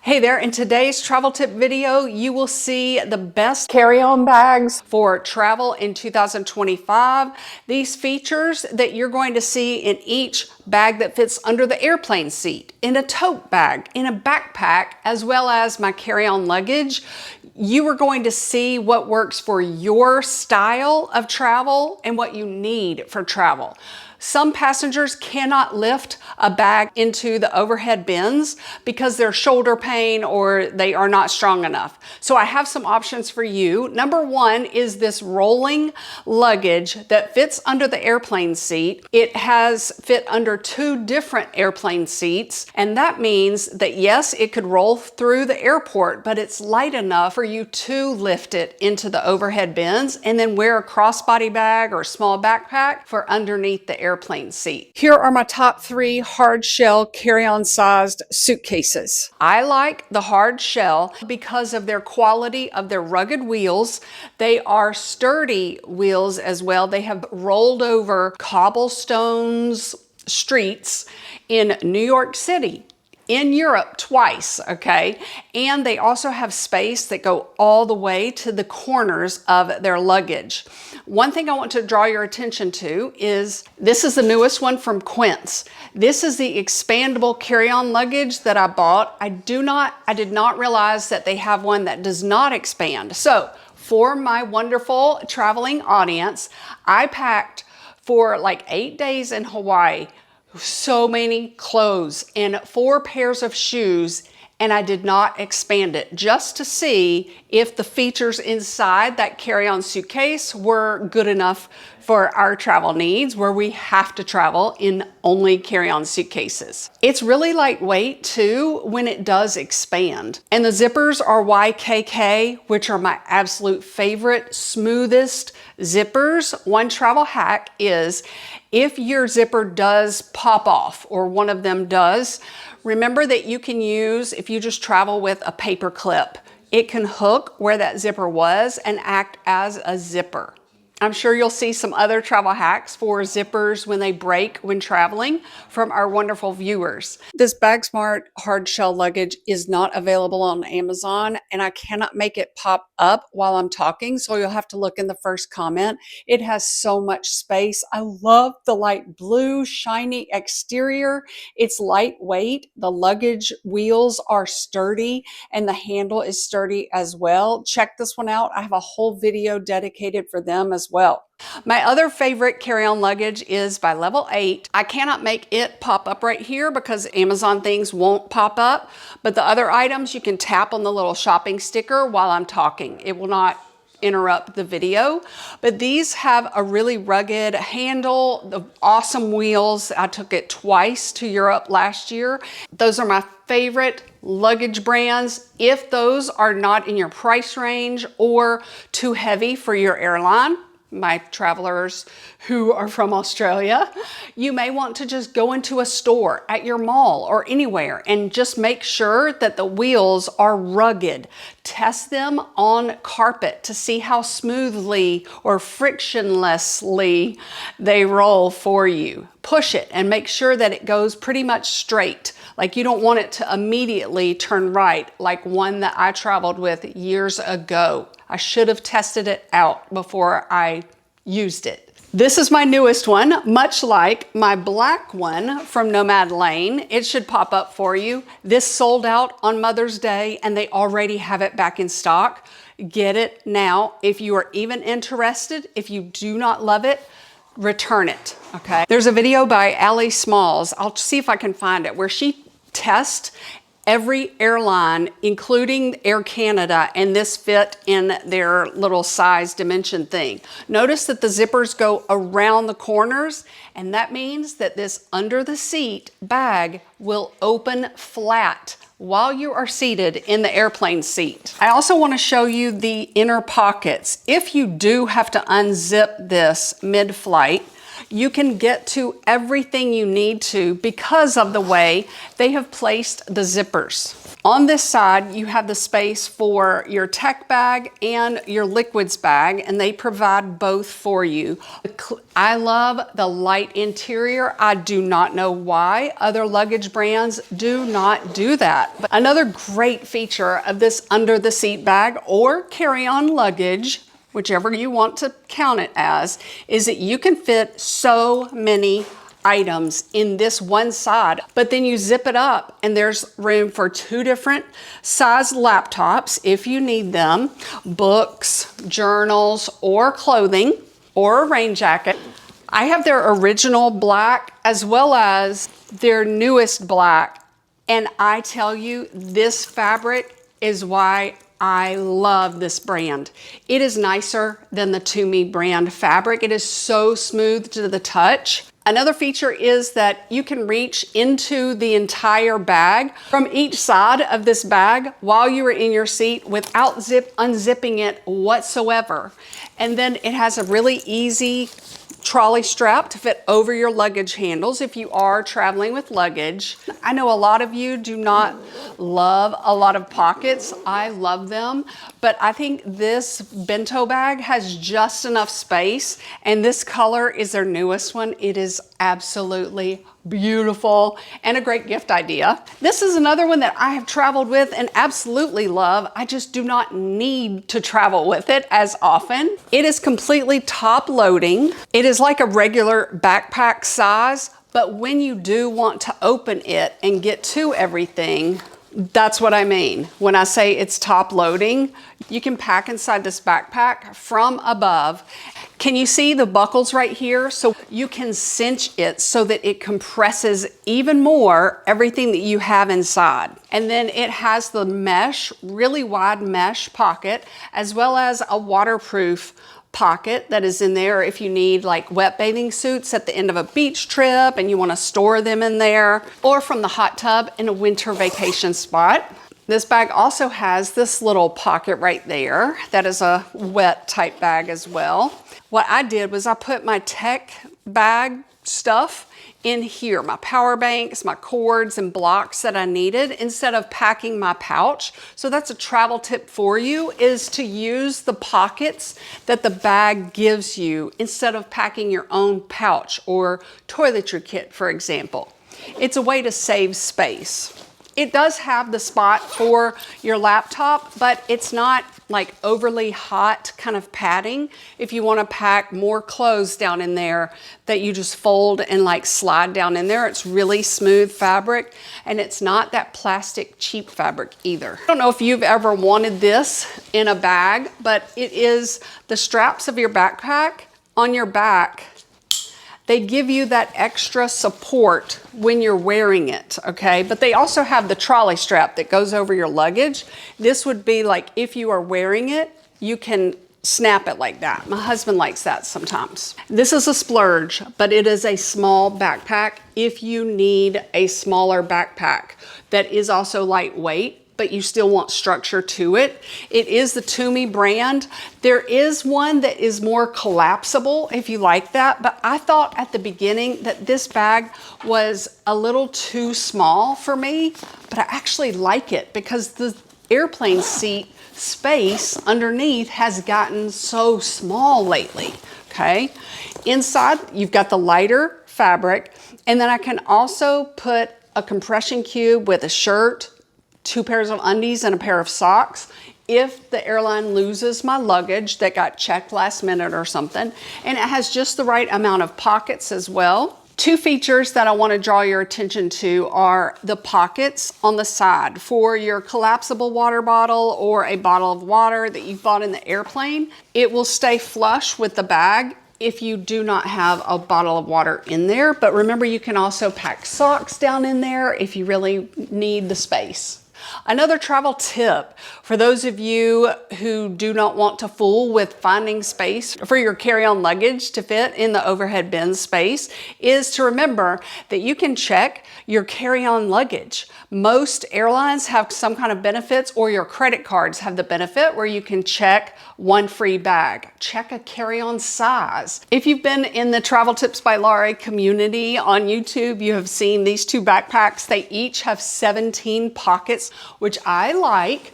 Hey there, in today's travel tip video, you will see the best carry-on bags for travel in 2025. These features that you're going to see in each bag that fits under the airplane seat, in a tote bag, in a backpack, as well as my carry-on luggage. You are going to see what works for your style of travel and what you need for travel. Some passengers cannot lift a bag into the overhead bins because they're shoulder pain or they are not strong enough. So I have some options for you. Number one is this rolling luggage that fits under the airplane seat. It has fit under 2 different airplane seats, and that means that yes, it could roll through the airport, but it's light enough for you to lift it into the overhead bins and then wear a crossbody bag or small backpack for underneath the airplane seat. Here are my top 3 hard shell carry-on sized suitcases. I like the hard shell because of their quality of their rugged wheels. They are sturdy wheels as well. They have rolled over cobblestones streets in New York City, in Europe twice, okay? And they also have space that go all the way to the corners of their luggage. One thing I want to draw your attention to is this is the newest one from Quince. This is the expandable carry-on luggage that I bought. I did not realize that they have one that does not expand. So for my wonderful traveling audience, I packed for like 8 days in Hawaii, so many clothes and 4 pairs of shoes, and I did not expand it just to see if the features inside that carry-on suitcase were good enough for our travel needs, where we have to travel in only carry-on suitcases. It's really lightweight too when it does expand. And the zippers are YKK, which are my absolute favorite, smoothest zippers. One travel hack is if your zipper does pop off, or one of them does, remember that you can use, if you just travel with a paper clip, it can hook where that zipper was and act as a zipper. I'm sure you'll see some other travel hacks for zippers when they break when traveling from our wonderful viewers. This Bagsmart hard shell luggage is not available on Amazon, and I cannot make it pop up while I'm talking, so you'll have to look in the first comment. It has so much space. I love the light blue, shiny exterior. It's lightweight. The luggage wheels are sturdy, and the handle is sturdy as well. Check this one out. I have a whole video dedicated for them as well. My other favorite carry-on luggage is by Level 8. I cannot make it pop up right here because Amazon things won't pop up, but the other items you can tap on the little shopping sticker while I'm talking. It will not interrupt the video, but these have a really rugged handle, the awesome wheels. I took it twice to Europe last year. Those are my favorite luggage brands. If those are not in your price range or too heavy for your airline, my travelers who are from Australia, you may want to just go into a store at your mall or anywhere and just make sure that the wheels are rugged. Test them on carpet to see how smoothly or frictionlessly they roll for you. Push it and make sure that it goes pretty much straight. Like you don't want it to immediately turn right, like one that I traveled with years ago. I should have tested it out before I used it. This is my newest one, much like my black one from Nomad Lane. It should pop up for you. This sold out on Mother's Day and they already have it back in stock. Get it now. If you are even interested, if you do not love it, return it, okay? There's a video by Allie Smalls, I'll see if I can find it, where she tests every airline, including Air Canada, and this fit in their little size dimension thing. Notice that the zippers go around the corners, and that means that this under the seat bag will open flat while you are seated in the airplane seat. I also want to show you the inner pockets. If you do have to unzip this mid-flight, you can get to everything you need to because of the way they have placed the zippers. On this side, you have the space for your tech bag and your liquids bag, and they provide both for you. I love the light interior. I do not know why other luggage brands do not do that. But another great feature of this under the seat bag or carry-on luggage, whichever you want to count it as, is that you can fit so many items in this one side, but then you zip it up and there's room for 2 different size laptops if you need them, books, journals, or clothing, or a rain jacket. I have their original black as well as their newest black, and I tell you, this fabric is why I love this brand. It is nicer than the Tumi brand fabric. It is so smooth to the touch. Another feature is that you can reach into the entire bag from each side of this bag while you are in your seat without unzipping it whatsoever. And then it has a really easy trolley strap to fit over your luggage handles if you are traveling with luggage. I know a lot of you do not love a lot of pockets. I love them, but I think this Bento bag has just enough space, and this color is their newest one. It is absolutely beautiful and a great gift idea. This is another one that I have traveled with and absolutely love. I just do not need to travel with it as often. It is completely top loading. It is like a regular backpack size, but when you do want to open it and get to everything, that's what I mean. When I say it's top loading, you can pack inside this backpack from above. Can you see the buckles right here? So you can cinch it so that it compresses even more everything that you have inside. And then it has the mesh, really wide mesh pocket, as well as a waterproof pocket that is in there if you need like wet bathing suits at the end of a beach trip and you want to store them in there, or from the hot tub in a winter vacation spot. This bag also has this little pocket right there that is a wet type bag as well. What I did was I put my tech bag stuff in here, my power banks, my cords and blocks that I needed, instead of packing my pouch. So that's a travel tip for you, is to use the pockets that the bag gives you instead of packing your own pouch or toiletry kit, for example. It's a way to save space. It does have the spot for your laptop, but it's not like overly hot kind of padding. If you want to pack more clothes down in there that you just fold and like slide down in there, it's really smooth fabric, and it's not that plastic cheap fabric either. I don't know if you've ever wanted this in a bag, but it is the straps of your backpack on your back. They give you that extra support when you're wearing it, okay? But they also have the trolley strap that goes over your luggage. This would be like if you are wearing it, you can snap it like that. My husband likes that sometimes. This is a splurge, but it is a small backpack if you need a smaller backpack that is also lightweight, but you still want structure to it. It is the Tumi brand. There is one that is more collapsible if you like that, but I thought at the beginning that this bag was a little too small for me, but I actually like it because the airplane seat space underneath has gotten so small lately, okay? Inside, you've got the lighter fabric, and then I can also put a compression cube with a shirt, 2 pairs of undies, and a pair of socks if the airline loses my luggage that got checked last minute or something. And it has just the right amount of pockets as well. 2 features that I want to draw your attention to are the pockets on the side for your collapsible water bottle or a bottle of water that you've bought in the airplane. It will stay flush with the bag if you do not have a bottle of water in there. But remember, you can also pack socks down in there if you really need the space. Another travel tip for those of you who do not want to fool with finding space for your carry-on luggage to fit in the overhead bin space is to remember that you can check your carry-on luggage. Most airlines have some kind of benefits, or your credit cards have the benefit where you can check 1 free bag. Check a carry-on size. If you've been in the Travel Tips by Laurie community on YouTube, you have seen these 2 backpacks. They each have 17 pockets suitcase, which I like.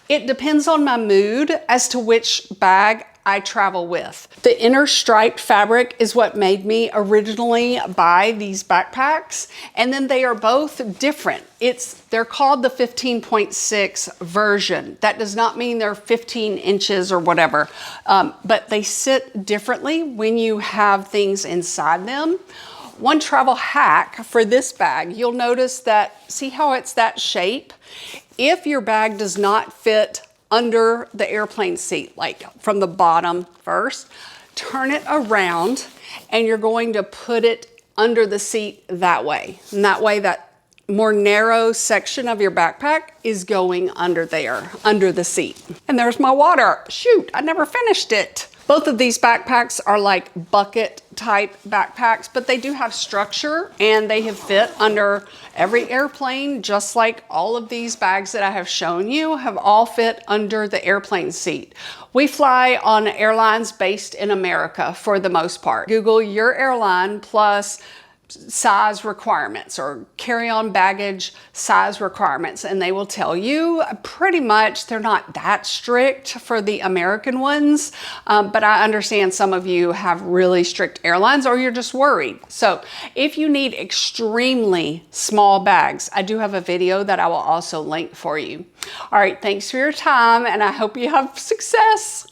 It depends on my mood as to which bag I travel with. The inner striped fabric is what made me originally buy these backpacks, and then they are both different. They're called the 15.6 version. That does not mean they're 15 inches or whatever, but they sit differently when you have things inside them. One travel hack for this bag, you'll notice that, see how it's that shape? If your bag does not fit under the airplane seat, like from the bottom first, turn it around and you're going to put it under the seat that way. And that way that more narrow section of your backpack is going under there, under the seat. And there's my water. Shoot, I never finished it. Both of these backpacks are like bucket type backpacks, but they do have structure and they have fit under every airplane, just like all of these bags that I have shown you have all fit under the airplane seat. We fly on airlines based in America for the most part. Google your airline plus size requirements or carry-on baggage size requirements, and they will tell you pretty much. They're not that strict for the American ones, but I understand some of you have really strict airlines or you're just worried. So if you need extremely small bags, I do have a video that I will also link for you. All right, thanks for your time and I hope you have success.